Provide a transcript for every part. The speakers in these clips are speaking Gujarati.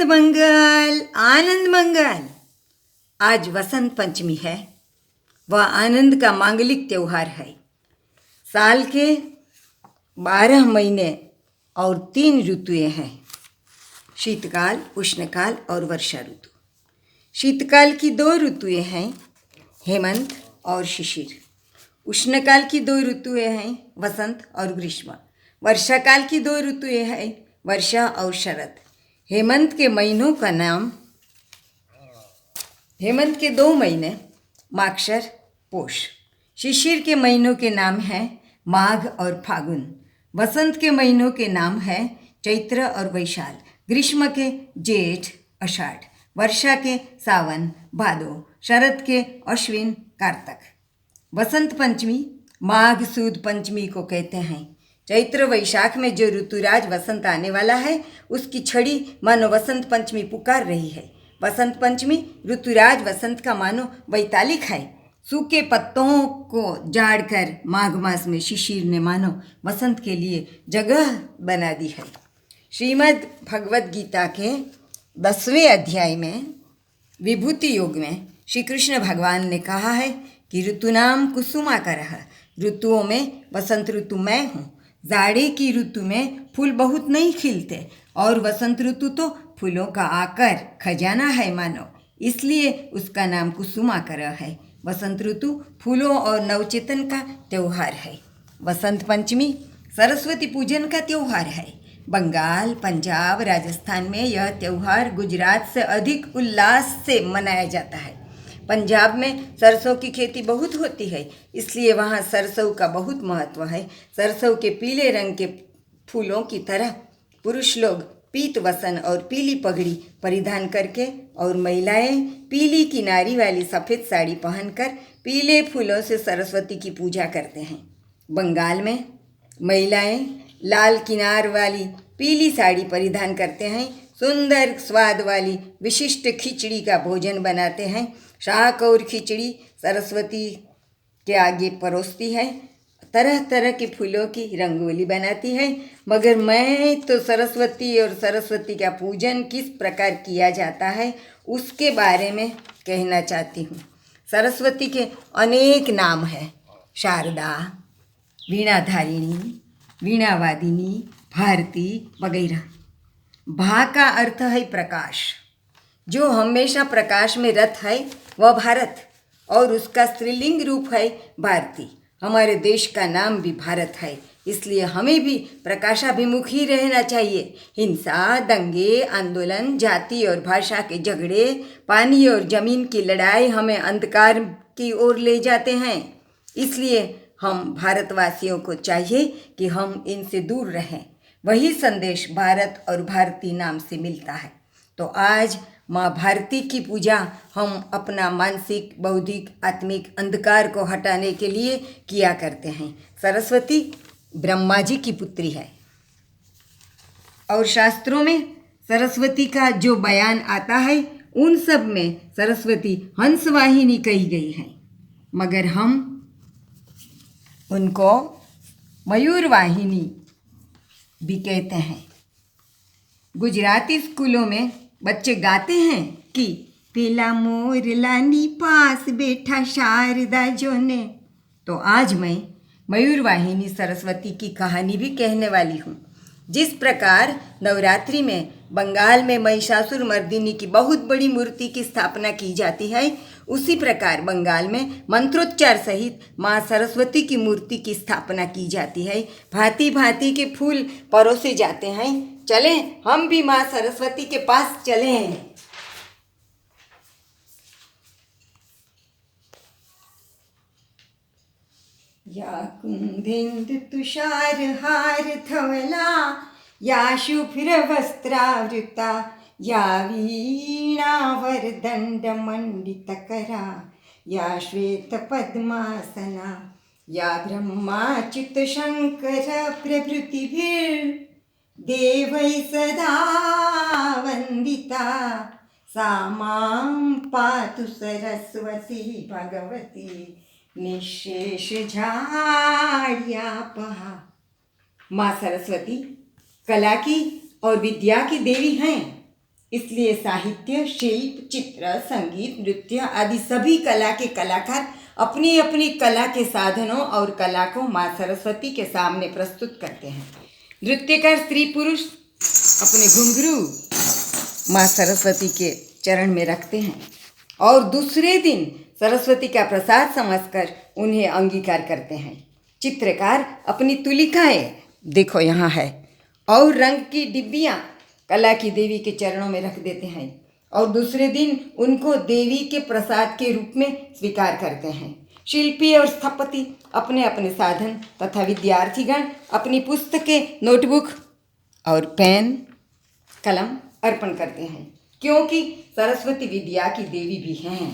आनंद मंगल। आज वसंत पंचमी है। वह आनंद का मांगलिक त्यौहार है। साल के 12 महीने और 3 ऋतुएं हैं, शीतकाल, उष्णकाल और वर्षा ऋतु। शीतकाल की 2 ऋतुएं हैं, हेमंत और शिशिर। उष्णकाल की 2 ऋतुएं हैं, वसंत और ग्रीष्म। वर्षाकाल की 2 ऋतुएं हैं, वर्षा और शरद। हेमंत के 2 महीने माक्षर, पोष। शिशिर के महीनों के नाम हैं माघ और फागुन। वसंत के महीनों के नाम हैं चैत्र और वैशाख। ग्रीष्म के जेठ, आषाढ़। वर्षा के सावन, भादो। शरद के अश्विन, कार्तक। वसंत पंचमी माघ सुद पंचमी को कहते हैं। चैत्र वैशाख में जो ऋतुराज वसंत आने वाला है, उसकी छड़ी मानो वसंत पंचमी पुकार रही है। वसंत पंचमी ऋतुराज वसंत का मानो वैतालिक है। सूखे पत्तों को झाड़कर माघ मास में शिशिर ने मानो वसंत के लिए जगह बना दी है। श्रीमद् भगवद गीता के 10वें अध्याय में विभूति योग में श्री कृष्ण भगवान ने कहा है कि ऋतुनाम कुसुमाकरः, ऋतुओं में वसंत ऋतु मैं हूँ। जाड़े की ऋतु में फूल बहुत नहीं खिलते और वसंत ऋतु तो फूलों का आकर खजाना है मानो, इसलिए उसका नाम कुसुमाकर है। वसंत ऋतु फूलों और नवचेतन का त्यौहार है। वसंत पंचमी सरस्वती पूजन का त्यौहार है। बंगाल, पंजाब, राजस्थान में यह त्यौहार गुजरात से अधिक उल्लास से मनाया जाता है। पंजाब में सरसों की खेती बहुत होती है, इसलिए वहाँ सरसों का बहुत महत्व है। सरसों के पीले रंग के फूलों की तरह पुरुष लोग पीत वसन और पीली पगड़ी परिधान करके और महिलाएं पीली किनारी वाली सफ़ेद साड़ी पहनकर पीले फूलों से सरस्वती की पूजा करते हैं। बंगाल में महिलाएं लाल किनार वाली पीली साड़ी परिधान करते हैं, सुंदर स्वाद वाली विशिष्ट खिचड़ी का भोजन बनाते हैं। शाक और खिचड़ी सरस्वती के आगे परोसती है, तरह तरह के फूलों की रंगोली बनाती है। मगर मैं तो सरस्वती और सरस्वती का पूजन किस प्रकार किया जाता है उसके बारे में कहना चाहती हूँ। सरस्वती के अनेक नाम हैं, शारदा, वीणाधारिणी, वीणावादिनी, भारती वगैरह। भा का अर्थ है प्रकाश। जो हमेशा प्रकाश में रत है वह भारत, और उसका स्त्रीलिंग रूप है भारती। हमारे देश का नाम भी भारत है, इसलिए हमें भी प्रकाशाभिमुख ही रहना चाहिए। हिंसा, दंगे, आंदोलन, जाति और भाषा के झगड़े, पानी और जमीन की लड़ाई हमें अंधकार की ओर ले जाते हैं। इसलिए हम भारतवासियों को चाहिए कि हम इनसे दूर रहें। वही संदेश भारत और भारती नाम से मिलता है। तो आज माँ भारती की पूजा हम अपना मानसिक, बौद्धिक, आत्मिक अंधकार को हटाने के लिए किया करते हैं। सरस्वती ब्रह्मा जी की पुत्री है और शास्त्रों में सरस्वती का जो बयान आता है उन सब में सरस्वती हंसवाहिनी कही गई है, मगर हम उनको मयूरवाहिनी भी कहते हैं। गुजराती स्कूलों में बच्चे गाते हैं कि पेला मोर लानी पास बैठा शारदा जो ने। तो आज मैं मयूरवाहिनी सरस्वती की कहानी भी कहने वाली हूँ। जिस प्रकार नवरात्रि में बंगाल में महिषासुर मर्दिनी की बहुत बड़ी मूर्ति की स्थापना की जाती है, उसी प्रकार बंगाल में मंत्रोच्चार सहित माँ सरस्वती की मूर्ति की स्थापना की जाती है। भांति भांति के फूल परोसे जाते हैं। चलें हम भी माँ सरस्वती के पास चलें। या कुंदेन्दु तुषार हार धवला, या शुभ्र वस्त्रावृता, या वीणावर दंड मंडित करा, या श्वेत पद्मासना, या ब्रह्माच्युत शंकर प्रभृतिभिर् देवै सदा वंदिता, सा मां पातु सरस्वती भगवती निःशेष झाड्यापहा। माँ सरस्वती कला की और विद्या की देवी हैं। इसलिए साहित्य, शिल्प, चित्र, संगीत, नृत्य आदि सभी कला के कलाकार अपनी अपनी कला के साधनों और कला को माँ सरस्वती के सामने प्रस्तुत करते हैं। नृत्यकार स्त्री पुरुष अपने घुंघरू माँ सरस्वती के चरण में रखते हैं और दूसरे दिन सरस्वती का प्रसाद समझकर उन्हें अंगीकार करते हैं। चित्रकार अपनी तुलिकाएँ देखो यहाँ है और रंग की डिब्बियाँ कला की देवी के चरणों में रख देते हैं और दूसरे दिन उनको देवी के प्रसाद के रूप में स्वीकार करते हैं। शिल्पी और स्थपति अपने अपने साधन तथा विद्यार्थीगण अपनी पुस्तकें, नोटबुक और पेन, कलम अर्पण करते हैं, क्योंकि सरस्वती विद्या की देवी भी हैं।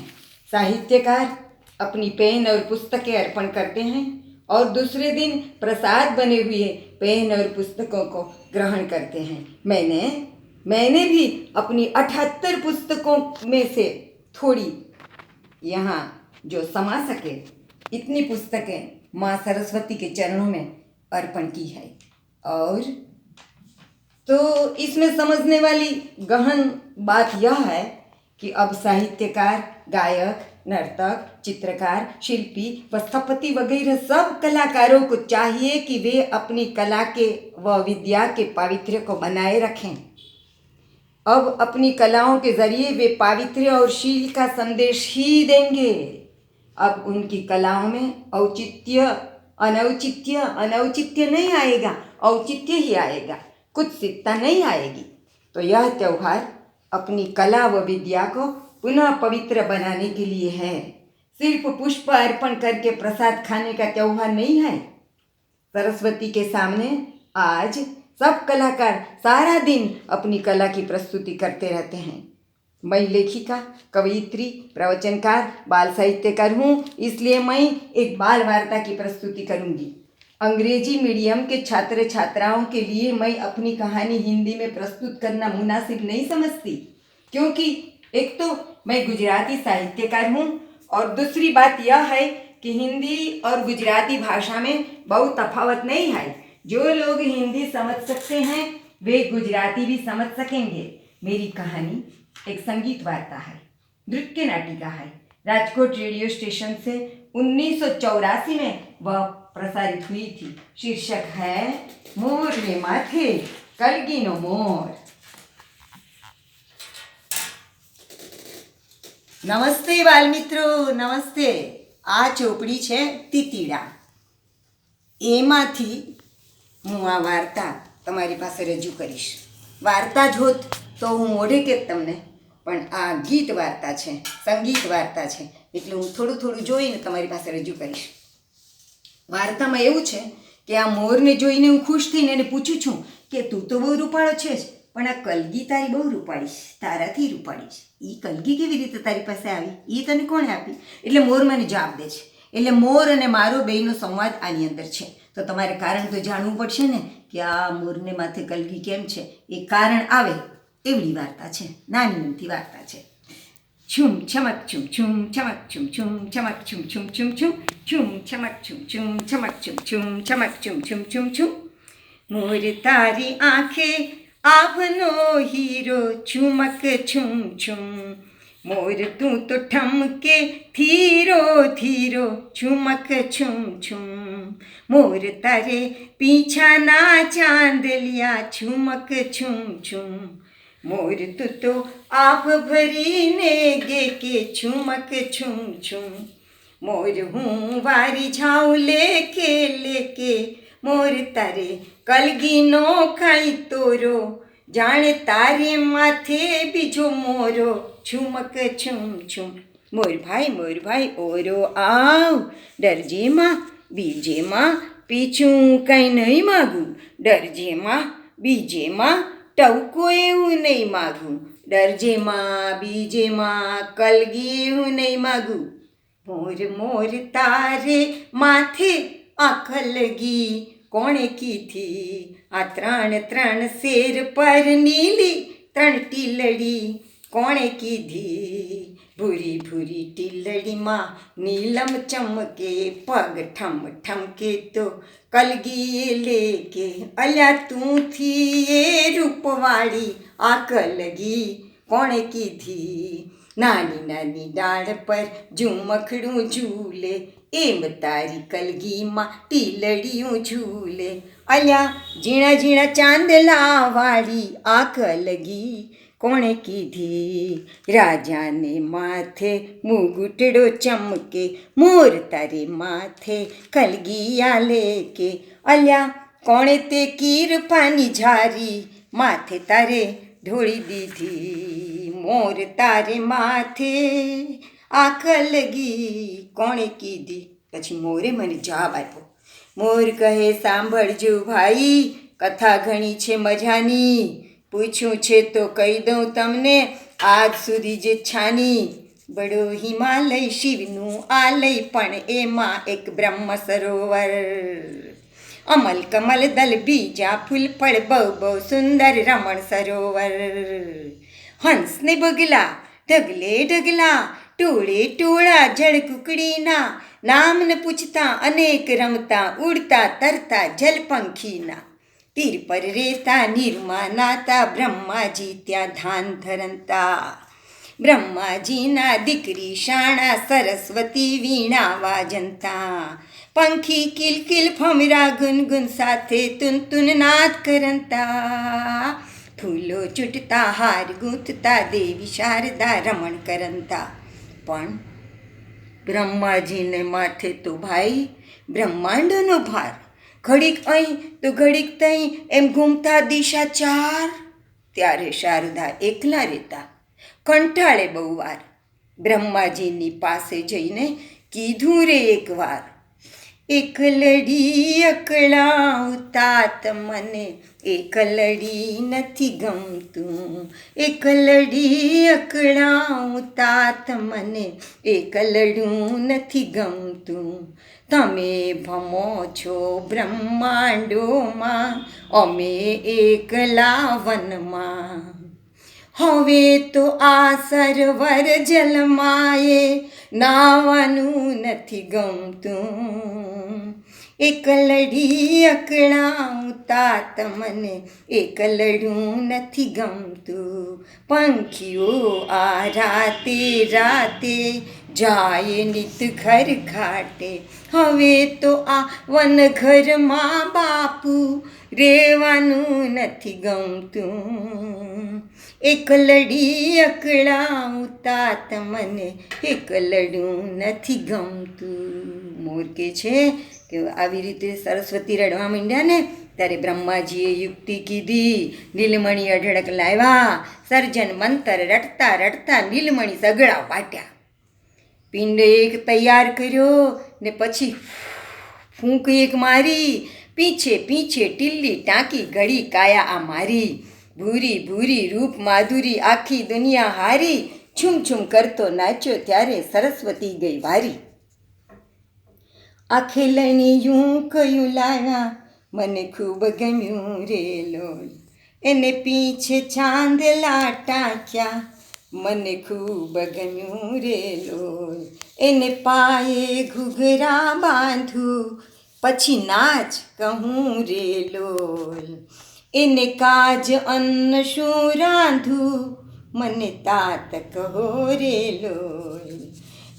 साहित्यकार अपनी पेन और पुस्तकें अर्पण करते हैं और दूसरे दिन प्रसाद बने हुए पेन और पुस्तकों को ग्रहण करते हैं। मैंने भी अपनी 78 पुस्तकों में से थोड़ी यहाँ जो समा सके इतनी पुस्तकें माँ सरस्वती के चरणों में अर्पण की है। और तो इसमें समझने वाली गहन बात यह है कि अब साहित्यकार, गायक, नर्तक, चित्रकार, शिल्पी व स्थपति वगैरह सब कलाकारों को चाहिए कि वे अपनी कला के व विद्या के पावित्र्य को बनाए रखें। अब अपनी कलाओं के जरिए वे पावित्र्य और शील का संदेश ही देंगे। अब उनकी कलाओं में अनौचित्य नहीं आएगा, औचित्य ही आएगा, कुत्सितता नहीं आएगी। तो यह त्यौहार अपनी कला व विद्या को पुनः पवित्र बनाने के लिए है। सिर्फ पुष्प अर्पण करके प्रसाद खाने का त्यौहार नहीं है। सरस्वती के सामने आज सब कलाकार सारा दिन अपनी कला की प्रस्तुति करते रहते हैं। मैं लेखिका, कवयित्री, प्रवचनकार, बाल साहित्यकार हूँ, इसलिए मैं एक बाल वार्ता की प्रस्तुति करूँगी। अंग्रेजी मीडियम के छात्र छात्राओं के लिए मैं अपनी कहानी हिंदी में प्रस्तुत करना मुनासिब नहीं समझती, क्योंकि एक तो मैं गुजराती साहित्यकार हूँ और दूसरी बात यह है कि हिंदी और गुजराती भाषा में बहुत तफावत नहीं है। जो लोग हिंदी समझ सकते हैं वे गुजराती भी समझ सकेंगे। मेरी कहानी एक संगीत वार्ता है, नृत्य नाटिका है। राजकोट रेडियो स्टेशन से 1984 में वह प्रसारित हुई थी। शीर्षक है मोर ने माथे कलगीनो मोर। नमस्ते बाल मित्रों, नमस्ते। आ ચોપડી છે તીતીડા, એમાંથી હું આ વાર્તા તમારી પાસે રજૂ કરીશ। વાર્તા જોત તો હું મોઢે કે તમને, પણ આ ગીત વાર્તા છે, સંગીત વાર્તા છે, એટલે હું થોડું થોડું જોઈને તમારી પાસે રજૂ કરીશ। વાર્તામાં એવું છે કે આ મોરને જોઈને હું ખુશ થઈને એને પૂછું છું કે તું તો બહુ રૂપાળો છે જ, પણ આ કલગી તારી બહુ રૂપાળી છે, તારાથી રૂપાળી છે। એ કલગી કેવી રીતે તારી પાસે આવી, એ તને કોણે આપી? એટલે મોર મને જવાબ દે છે। એટલે મોર અને મારો બેયનો સંવાદ આની અંદર છે। તો તમારે કારણ તો જાણવું પડશે ને કે આ મોરને માથે કલગી કેમ છે। એ કારણ આવે એવડી વાર્તા છે, નાની અમથી વાર્તા છે। छुम छमक छुम छुम छमक छुम छुम छमक छुम छुम छुम छुम छुम छमक छुम छुम छमक छुम छुम छमक छुम छुम छुम छुम। मोर तारी आंखें आवनो हीरो छुमक छुम छुम। मोर तू तो ठमके धीरो धीरो छुमक छुम छुम। मोर तारे पीछा ना चांद लिया छुमक छुम छुम। मोर तू तो आप भरी ने गे के छुमक छुम छुम। मोर हूँ वारी झाऊ लेके लेके मोर तारे कलगी नो खाई तोरो। जाने तारे माथे बीजो मोरो छुमक छुम छुम। मोर भाई ओरो आओ डरजे माँ बीजे माँ पीछू कहीं नहीं मागू। डरजे माँ बीजे माँ टवको એવું નહીં માગું। ડરજે માં બીજે માં કલગી એવું નહીં માગું। મોર મોર તારે માથે આ કલગી કોણે કીધી। આ ત્રણ ત્રણ શેર પર નીલી ત્રણ ટીલડી કોણે કીધી। ભૂરી ભૂરી ટીલડીમાં નીલમ ચમકે પગ ઠમ ઠમકે તો કલગીએ લેકે। અલ્યા તું થી એ રૂપવાળી આ કલગી કોણે કીધી? નાની નાની ડાળ પર ઝુમખડું ઝૂલે, એમ તારી કલગીમાં ટીલડિયું ઝૂલે. અલ્યા ઝીણા ઝીણા ચાંદલા વાળી આ કલગી કોણે કીધી? રાજાને માથે મુગુટડો ચમકે, મોર તારે માથે કલગીયા લેકે. અલ્યા કોણે તે કીરપાની ઝારી માથે તારે ઢોળી દીધી? મોર તારે માથે આ કલગી કોણે કીધી? પછી મોરે મને જવાબ આપ્યો. મોર કહે, સાંભળજો ભાઈ, કથા ઘણી છે મજાની, પૂછ્યું છે તો કહી દઉં તમને આજ સુધી જે છાની. બડો હિમાલય શિવનું આલય, પણ એમાં એક બ્રહ્મ સરોવર. અમલ કમલ દલ બીજા ફૂલ ફળ, બહુ બહુ સુંદર રમણ સરોવર. હંસ ને બગલા ઢગલે ઢગલા, ટોળે ટોળા જળ કુકડીના, નામ ન પૂછતા અનેક રમતા, ઉડતા તરતા જલપંખીના. તીર પર રેતા નીરમાં નાતા, બ્રહ્માજી ત્યાં ધાન ધરંતા. બ્રહ્માજીના દીકરી શાણા, સરસ્વતી વીણા વાજંતા. પંખી કિલકિલ ભમરા ગુનગુન, સાથે તુન તુન નાદ કરંતા. ફૂલો ચૂંટતા હાર ગૂંથતા, દેવી શારદા રમણ કરંતા. પણ બ્રહ્માજીને માથે તો ભાઈ બ્રહ્માંડનો ભાર. ઘડીક અહીં તો ઘડીક તહીં, એમ ઘૂમતા દિશા ચાર. ત્યારે શારદા એકલા રહેતા, કંટાળે બહુ વાર. બ્રહ્માજીની પાસે જઈને કીધું રે એકવાર, એકલડી અકળાવતા મને, એકલડી નથી ગમતું. એકલડી અકળાવતા મને, એકલડું નથી ગમતું. તમે ભમો છો બ્રહ્માંડોમાં, અમે એકલા વનમાં. હવે તો આ સરોવર જલમાએ, નાવાનું નથી ગમતું. એકલડી અકળાવતા તમને, એકલડું નથી ગમતું. પંખીઓ આ રાતે રાતે, જાય નિત ઘર ખાટે. હવે તો આ વનઘરમાં બાપુ, રેવાનું નથી ગમતું. એકલડી અકળાવતા તમને, એકલડું નથી ગમતું. મોર કે છે કે આવી રીતે સરસ્વતી રડવા માંડ્યા ને, ત્યારે બ્રહ્માજીએ યુક્તિ કીધી. નીલમણી અઢળક લાવ્યા, સર્જન મંતર રટતા રટતા નીલમણી સગડા વાટ્યા. પિંડ એક તૈયાર કર્યો ને પછી ફૂંક એક મારી. પીછે પીછે ટીલ્લી ટાંકી, ઘડી કાયા આ મારી. ભૂરી ભૂરી રૂપ માધુરી, આખી દુનિયા હારી. છુમ છુમ કરતો નાચ્યો, ત્યારે સરસ્વતી ગઈ વારી. આખે લઈને યું કયું લાવ્યા, મને ખૂબ ગમ્યું રે લોલ. એને પીછે ચાંદલા ટાંક્યા, મને ખૂબ ગમ્યું રે લોલ. એને પાયે ઘૂઘરા બાંધું, પછી નાચ કહું રે લોલ. એને કાજ અન્ન શું રાંધું, મને તાત કહો રે લોલ.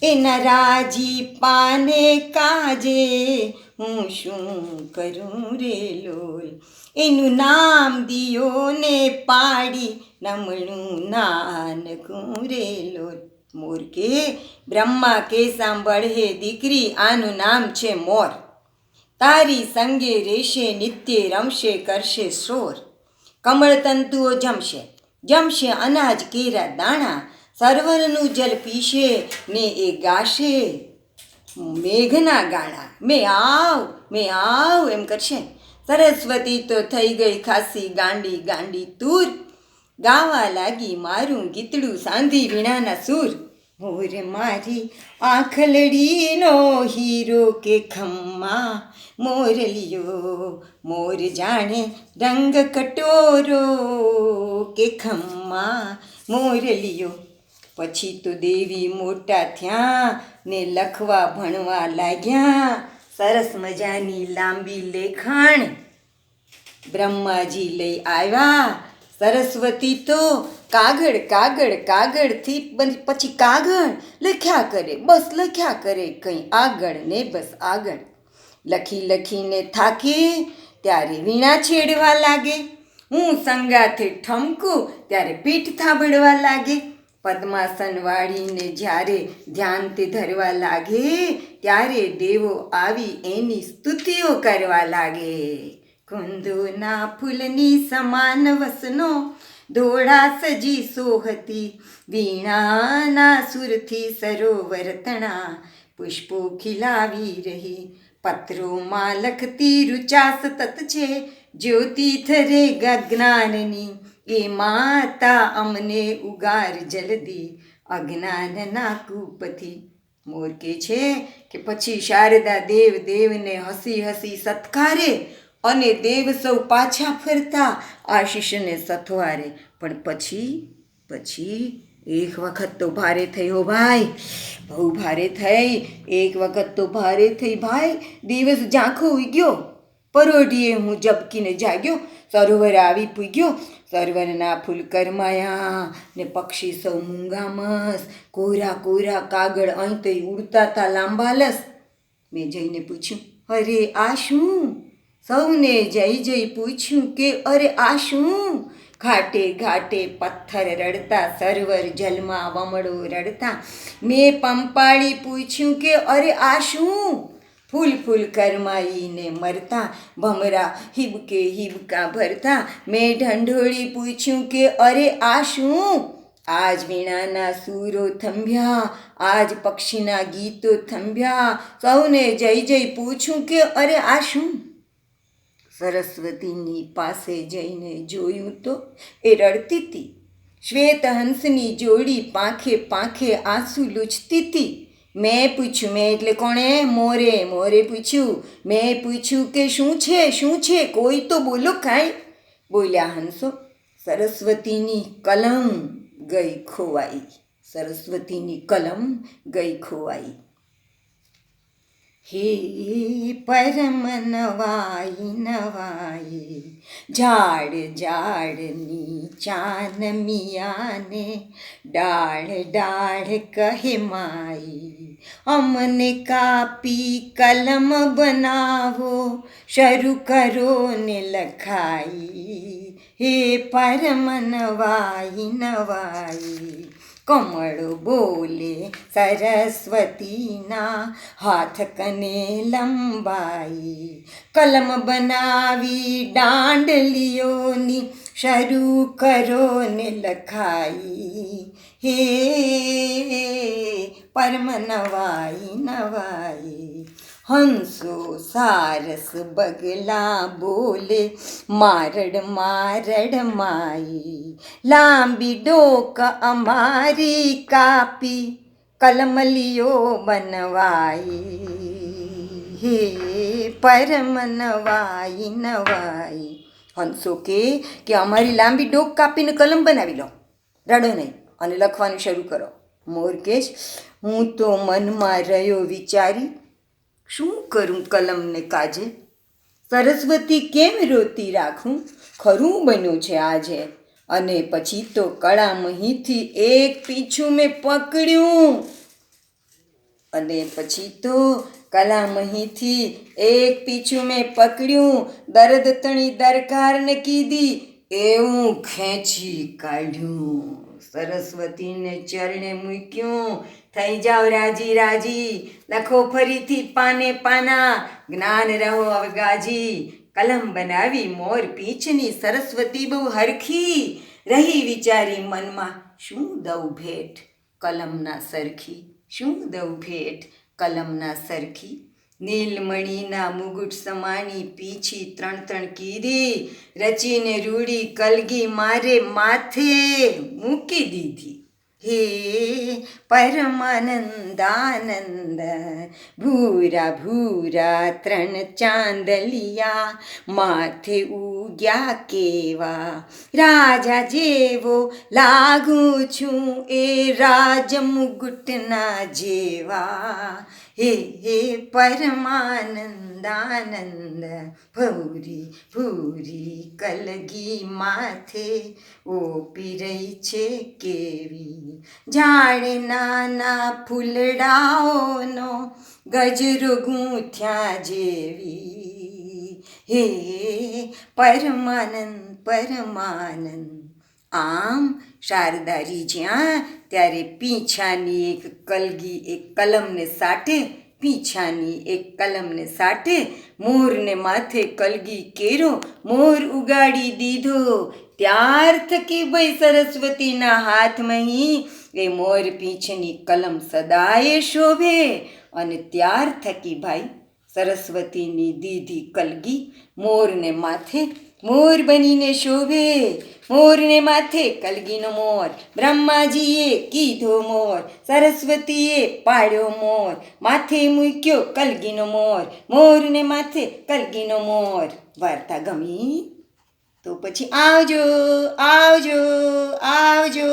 એના રાજી પાને કાજે, હું શું કરું રે લોલ. એનું નામ દિયો ને પાડી, નમણું નાનકું રે લોલ. મોર કે, બ્રહ્મા કે સાંભળ હે દીકરી, આનું નામ છે મોર. તારી સંગે રહેશે નિત્ય, રમશે કરશે શોર. કમળ તંતુઓ જમશે, જમશે અનાજ કેરા દાણા. સરોવરનું જલ પીશે ને એ ગાશે મેઘના ગાણા. મેં આવ એમ કરશે. સરસ્વતી તો થઈ ગઈ ખાસી ગાંડી ગાંડી તૂર. ગાવા લાગી મારું ગીતડું, સાંધી વીણાના સૂર. મોર મારી આંખલડીનો હીરો કે ખમ્મા, મોરલિયો મોર જાણે રંગ કટોરો કે ખમ્મા, મોરલિયો. પછી તો દેવી મોટા થયા ને લખવા ભણવા લાગ્યા. સરસ મજાની લાંબી લેખણ બ્રહ્માજી લઈ આવ્યા. સરસ્વતી તો કાગળ કાગળ કાગળથી પછી કાગળ લખ્યા કરે, બસ લખ્યા કરે કંઈ આગળ ને બસ આગળ. લખી લખીને થાકે ત્યારે વીણા છેડવા લાગે, હું સંગાથે ઠમકું ત્યારે પીઠ થાબડવા લાગે. પદ્માસન વાળીને જ્યારે ધ્યાન તે ધરવા લાગે, ત્યારે દેવો આવી એની સ્તુતિઓ કરવા લાગે. કુંદોના ફૂલની સમાન વસનો દોડા સજી સોહતી, વીણાના સુરથી સરોવર તણા પુષ્પો ખીલાવી રહી. પત્રોમાં લખતી રુચા સતત છે, જ્યોતિ થરે જ્ઞાનની, એ માતા અમને ઉગાર જલ્દી અજ્ઞાનના કૂપથી. મોર કે છે કે પછી શારદા દેવને હસી હસી સત્કારે અને દેવ સૌ પાછા ફરતા આશીષને સથવારે. પણ પછી એક વખત તો ભારે થઈ હો ભાઈ, બહુ ભારે થઈ. એક વખત તો ભારે થઈ ભાઈ. દિવસ ઝાંખો ઉગ્યો, પરોઢીએ હું ઝબકીને જાગ્યો, સરોવર આવી પૂગ્યો. સરોવરના ફૂલ કરમાયા ને પક્ષી સૌ મૂંગામસ, કોરા કોરા કાગળ અહીં તઈ ઉડતા તા લાંબાલસ. મેં જઈને પૂછ્યું, અરે આ શું? સૌને જઈ પૂછ્યું કે અરે આ શું? ઘાટે ઘાટે પથ્થર રડતા, સરોવર જલમાં વમળો રડતા. મેં પંપાળી પૂછ્યું કે અરે આ શું? ફૂલ ફૂલ કરમાઈને મરતા, ભમરા હિબકે હિબકા ભરતા. મેં ઢંઢોળી પૂછ્યું કે અરે આ શું? આજ વીણાના સૂરો થંભ્યા, આજ પક્ષીના ગીતો થંભ્યા. સૌને જઈ પૂછ્યું કે અરે આ શું? સરસ્વતીની પાસે જઈને જોયું તો એ રડતી હતી. શ્વેત હંસની જોડી પાંખે પાંખે આંસુ લૂછતી હતી. મેં પૂછ્યું, મેં એટલે કોણે? મોરે પૂછ્યું. મેં પૂછ્યું કે શું છે કોઈ તો બોલો કાંઈ. બોલ્યા હંસો, સરસ્વતીની કલમ ગઈ ખોવાઈ, સરસ્વતીની કલમ ગઈ ખોવાઈ. હે પરમ નવાઈ ઝાડ ઝાડની ચાન મિયાને, ડાળ ડાળ કહે માઈ, અમને કાપી કલમ બનાવો, શરૂ કરો ને લખાઈ. હે પરમ નવાઈ. કમળ બોલે સરસ્વતીના, હાથ કને લંબાઈ. કલમ બનાવી દાંડલીઓની, શરૂ કરો ને લખાઈ. હે પરમ નવાઈ. હંસો સારસ બગલા બોલે, મારડ માઈ. લાંબી ડોક અમારી કાપી, કલમલીઓ બનવાઈ. હે પરમ નવાઈ. હંસો કે અમારી લાંબી ડોક કાપીને કલમ બનાવી લો, રડો નહીં અને લખવાનું શરૂ કરો. મોર કે હું તો મનમાં રહ્યો વિચારી, શું કરું કલમને કાજે? સરસ્વતી કેમ રોતી રાખું, ખરું બન્યું છે આજે. અને પછી તો કળામહીથી એક પીછું મેં પકડ્યું, અને પછી તો કલામહીથી એક પીછું મેં પકડ્યું. દર્દ તણી દરકારને કીધી, એવું ખેંચી કાઢ્યું. સરસ્વતીને ચરણે મૂક્યું. થઈ જાઓ રાજી, લખો ફરીથી પાને પાના, જ્ઞાન રહો અવગાજી. કલમ બનાવી મોર પીંછની, સરસ્વતી બહુ હરખી રહી વિચારી મનમાં, શું દઉં ભેટ કલમના સરખી, શું દઉં ભેટ કલમના સરખી. નીલમણીના મુગુટ સમાણી પીછી ત્રણ કીધી, રચીને રૂડી કલગી મારે માથે મૂકી દીધી. હે પરમાનંદાનંદ, ભૂરા ત્રણ ચાંદલિયા, માથે ઉગ્યા કેવા. રાજા જેવો લાગું છું એ રાજ મુગુટના જેવા. हे हे પરમાનંદાનંદ ભૂરી ભૂરી કલગી માથે ઓપી રહી છે કેવી જાણે નાના ફૂલડાઓનો ગજરો ગૂંથ્યા જેવી હે પરમાનંદ પરમાનંદ આમ શારદાજી જ્યાં ત્યારે પીંછાની એક કલગી એક કલમને સાટે પીંછાની એક કલમને સાટે મોરને માથે કલગી કેરો મોર ઉગાડી દીધો ત્યાર થકી ભાઈ સરસ્વતીના હાથમાં એ મોર પીંછની કલમ સદાય શોભે અને ત્યાર થકી ભાઈ સરસ્વતીની દીધી કલગી મોરને માથે મોર બનીને શોભે મોરને માથે કલગીનો મોર બ્રહ્માજીએ કીધો મોર સરસ્વતીએ પાડ્યો મોર માથે મૂક્યો કલગીનો મોર મોરને માથે કલગીનો મોર વાર્તા ગમી તો પછી આવજો આવજો આવજો.